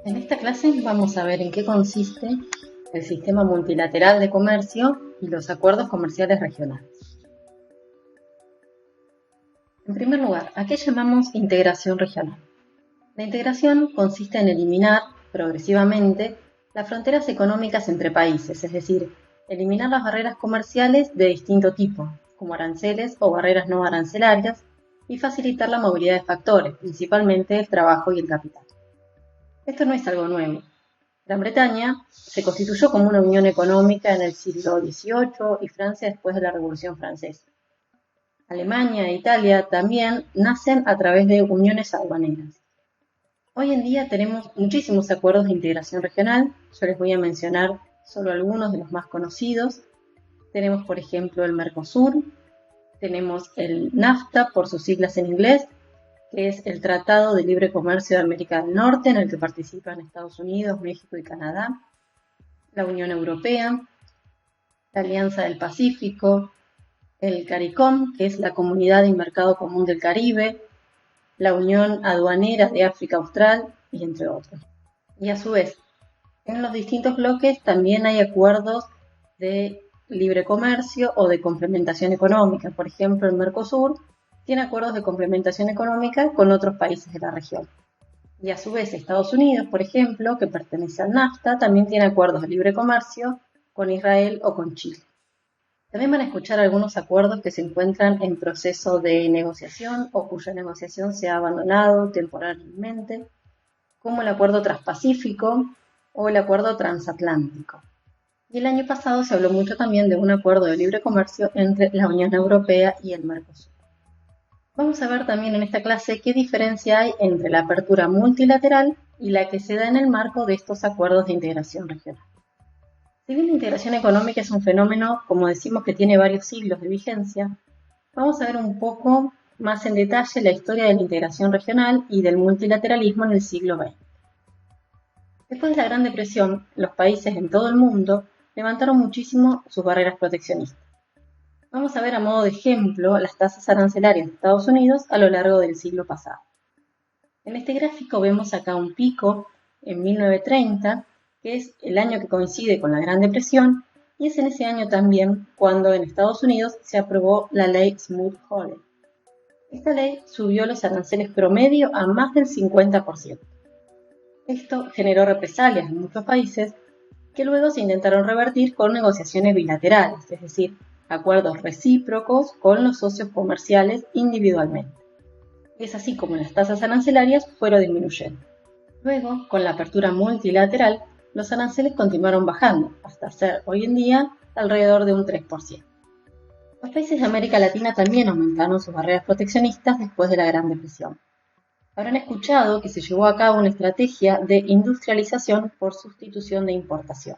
En esta clase vamos a ver en qué consiste el sistema multilateral de comercio y los acuerdos comerciales regionales. En primer lugar, ¿a qué llamamos integración regional? La integración consiste en eliminar progresivamente las fronteras económicas entre países, es decir, eliminar las barreras comerciales de distinto tipo, como aranceles o barreras no arancelarias, y facilitar la movilidad de factores, principalmente el trabajo y el capital. Esto no es algo nuevo. Gran Bretaña se constituyó como una unión económica en el siglo XVIII y Francia después de la Revolución Francesa. Alemania e Italia también nacen a través de uniones aduaneras. Hoy en día tenemos muchísimos acuerdos de integración regional. Yo les voy a mencionar solo algunos de los más conocidos. Tenemos, por ejemplo, el Mercosur, tenemos el NAFTA por sus siglas en inglés, que es el Tratado de Libre Comercio de América del Norte, en el que participan Estados Unidos, México y Canadá, la Unión Europea, la Alianza del Pacífico, el CARICOM, que es la Comunidad y Mercado Común del Caribe, la Unión Aduanera de África Austral, y entre otros. Y a su vez, en los distintos bloques también hay acuerdos de libre comercio o de complementación económica. Por ejemplo, el Mercosur tiene acuerdos de complementación económica con otros países de la región. Y a su vez Estados Unidos, por ejemplo, que pertenece al NAFTA, también tiene acuerdos de libre comercio con Israel o con Chile. También van a escuchar algunos acuerdos que se encuentran en proceso de negociación o cuya negociación se ha abandonado temporalmente, como el Acuerdo Transpacífico o el Acuerdo Transatlántico. Y el año pasado se habló mucho también de un acuerdo de libre comercio entre la Unión Europea y el Mercosur. Vamos a ver también en esta clase qué diferencia hay entre la apertura multilateral y la que se da en el marco de estos acuerdos de integración regional. Si bien la integración económica es un fenómeno, como decimos, que tiene varios siglos de vigencia, vamos a ver un poco más en detalle la historia de la integración regional y del multilateralismo en el siglo XX. Después de la Gran Depresión, los países en todo el mundo levantaron muchísimo sus barreras proteccionistas. Vamos a ver a modo de ejemplo las tasas arancelarias de Estados Unidos a lo largo del siglo pasado. En este gráfico vemos acá un pico en 1930, que es el año que coincide con la Gran Depresión, y es en ese año también cuando en Estados Unidos se aprobó la ley Smoot-Hawley. Esta ley subió los aranceles promedio a más del 50%. Esto generó represalias en muchos países que luego se intentaron revertir con negociaciones bilaterales, es decir, acuerdos recíprocos con los socios comerciales individualmente. Es así como las tasas arancelarias fueron disminuyendo. Luego, con la apertura multilateral, los aranceles continuaron bajando, hasta ser hoy en día alrededor de un 3%. Los países de América Latina también aumentaron sus barreras proteccionistas después de la Gran Depresión. Habrán escuchado que se llevó a cabo una estrategia de industrialización por sustitución de importación.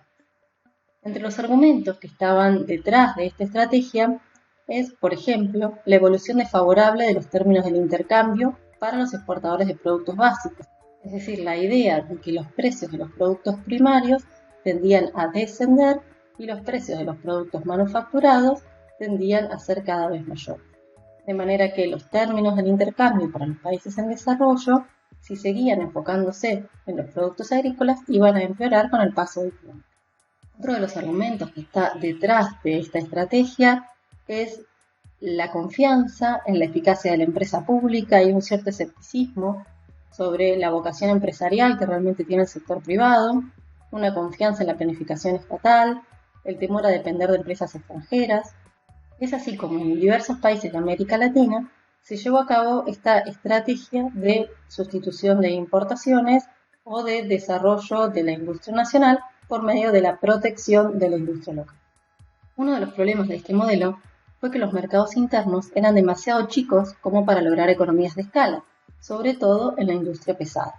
Entre los argumentos que estaban detrás de esta estrategia es, por ejemplo, la evolución desfavorable de los términos del intercambio para los exportadores de productos básicos, es decir, la idea de que los precios de los productos primarios tendían a descender y los precios de los productos manufacturados tendían a ser cada vez mayores. De manera que los términos del intercambio para los países en desarrollo, si seguían enfocándose en los productos agrícolas, iban a empeorar con el paso del tiempo. Otro de los argumentos que está detrás de esta estrategia es la confianza en la eficacia de la empresa pública y un cierto escepticismo sobre la vocación empresarial que realmente tiene el sector privado, una confianza en la planificación estatal, el temor a depender de empresas extranjeras. Es así como en diversos países de América Latina se llevó a cabo esta estrategia de sustitución de importaciones o de desarrollo de la industria nacional por medio de la protección de la industria local. Uno de los problemas de este modelo fue que los mercados internos eran demasiado chicos como para lograr economías de escala, sobre todo en la industria pesada.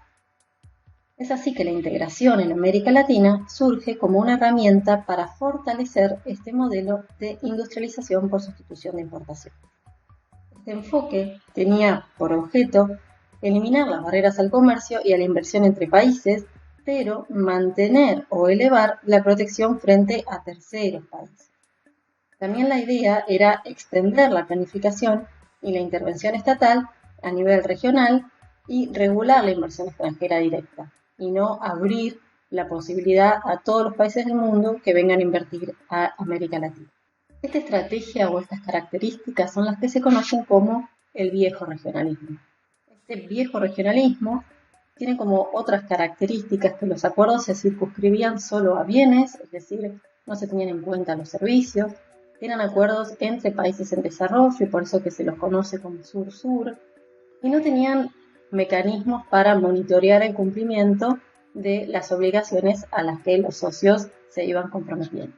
Es así que la integración en América Latina surge como una herramienta para fortalecer este modelo de industrialización por sustitución de importación. Este enfoque tenía por objeto eliminar las barreras al comercio y a la inversión entre países, pero mantener o elevar la protección frente a terceros países. También la idea era extender la planificación y la intervención estatal a nivel regional y regular la inversión extranjera directa, y no abrir la posibilidad a todos los países del mundo que vengan a invertir a América Latina. Esta estrategia o estas características son las que se conocen como el viejo regionalismo. Este viejo regionalismo tiene como otras características que los acuerdos se circunscribían solo a bienes, es decir, no se tenían en cuenta los servicios, eran acuerdos entre países en desarrollo y por eso que se los conoce como sur-sur, y no tenían mecanismos para monitorear el cumplimiento de las obligaciones a las que los socios se iban comprometiendo.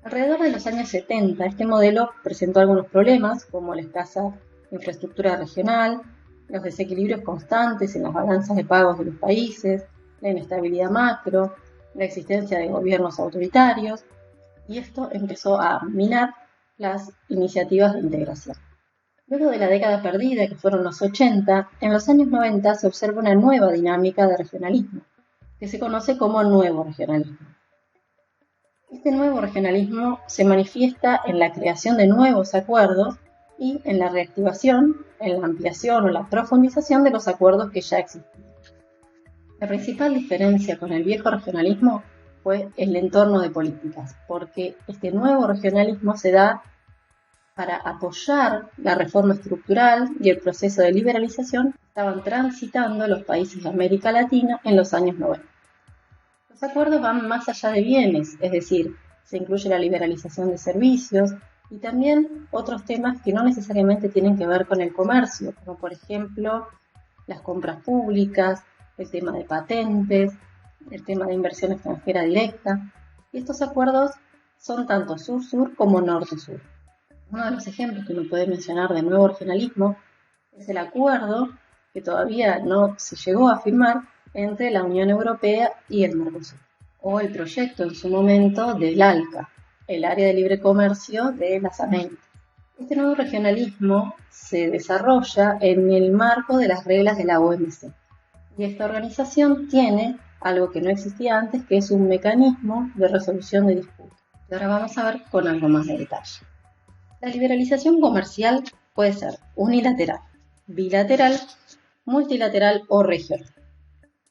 Alrededor de los años 70, este modelo presentó algunos problemas, como la escasa infraestructura regional, los desequilibrios constantes en las balanzas de pagos de los países, la inestabilidad macro, la existencia de gobiernos autoritarios, y esto empezó a minar las iniciativas de integración. Luego de la década perdida, que fueron los 80, en los años 90 se observa una nueva dinámica de regionalismo, que se conoce como nuevo regionalismo. Este nuevo regionalismo se manifiesta en la creación de nuevos acuerdos y en la reactivación, en la ampliación o la profundización de los acuerdos que ya existían. La principal diferencia con el viejo regionalismo fue el entorno de políticas, porque este nuevo regionalismo se da para apoyar la reforma estructural y el proceso de liberalización que estaban transitando los países de América Latina en los años 90. Los acuerdos van más allá de bienes, es decir, se incluye la liberalización de servicios y también otros temas que no necesariamente tienen que ver con el comercio, como por ejemplo las compras públicas, el tema de patentes, el tema de inversión extranjera directa. Y estos acuerdos son tanto sur-sur como norte-sur. Uno de los ejemplos que uno puede mencionar de nuevo regionalismo es el acuerdo que todavía no se llegó a firmar entre la Unión Europea y el Mercosur, o el proyecto en su momento del ALCA, el Área de Libre Comercio de las Américas. Este nuevo regionalismo se desarrolla en el marco de las reglas de la OMC, y esta organización tiene algo que no existía antes, que es un mecanismo de resolución de disputas. Y ahora vamos a ver con algo más de detalle. La liberalización comercial puede ser unilateral, bilateral, multilateral o regional.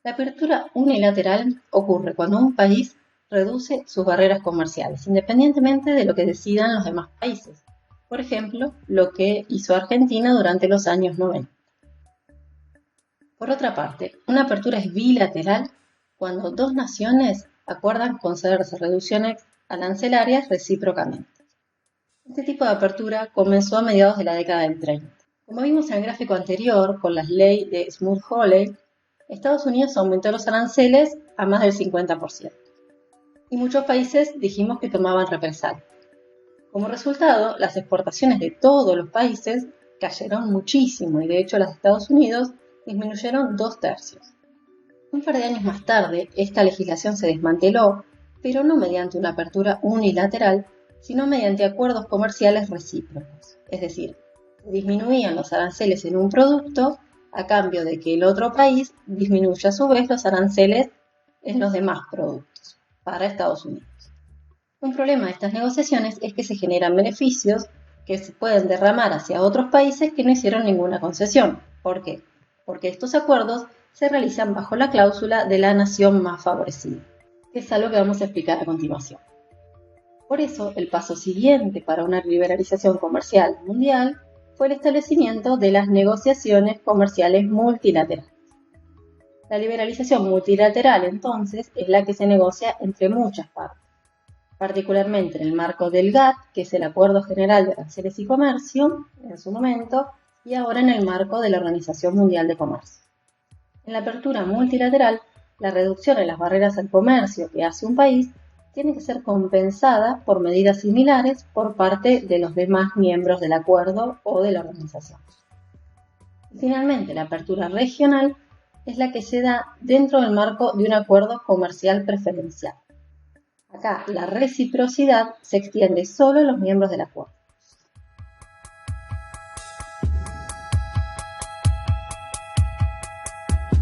La apertura unilateral ocurre cuando un país reduce sus barreras comerciales, independientemente de lo que decidan los demás países. Por ejemplo, lo que hizo Argentina durante los años 90. Por otra parte, una apertura es bilateral cuando dos naciones acuerdan concederse reducciones arancelarias recíprocamente. Este tipo de apertura comenzó a mediados de la década del 30. Como vimos en el gráfico anterior, con la ley de Smoot-Hawley, Estados Unidos aumentó los aranceles a más del 50%. Y muchos países dijimos que tomaban represalias. Como resultado, las exportaciones de todos los países cayeron muchísimo y de hecho las de Estados Unidos disminuyeron 2/3. Un par de años más tarde, esta legislación se desmanteló, pero no mediante una apertura unilateral, sino mediante acuerdos comerciales recíprocos. Es decir, se disminuían los aranceles en un producto a cambio de que el otro país disminuya a su vez los aranceles en los demás productos para Estados Unidos. Un problema de estas negociaciones es que se generan beneficios que se pueden derramar hacia otros países que no hicieron ninguna concesión. ¿Por qué? Porque estos acuerdos se realizan bajo la cláusula de la nación más favorecida, que es algo que vamos a explicar a continuación. Por eso, el paso siguiente para una liberalización comercial mundial fue el establecimiento de las negociaciones comerciales multilaterales. La liberalización multilateral, entonces, es la que se negocia entre muchas partes, particularmente en el marco del GATT, que es el Acuerdo General de Aranceles y Comercio, en su momento, y ahora en el marco de la Organización Mundial de Comercio. En la apertura multilateral, la reducción en las barreras al comercio que hace un país tiene que ser compensada por medidas similares por parte de los demás miembros del acuerdo o de la organización. Y finalmente, la apertura regional es la que se da dentro del marco de un acuerdo comercial preferencial. Acá, la reciprocidad se extiende solo a los miembros del acuerdo.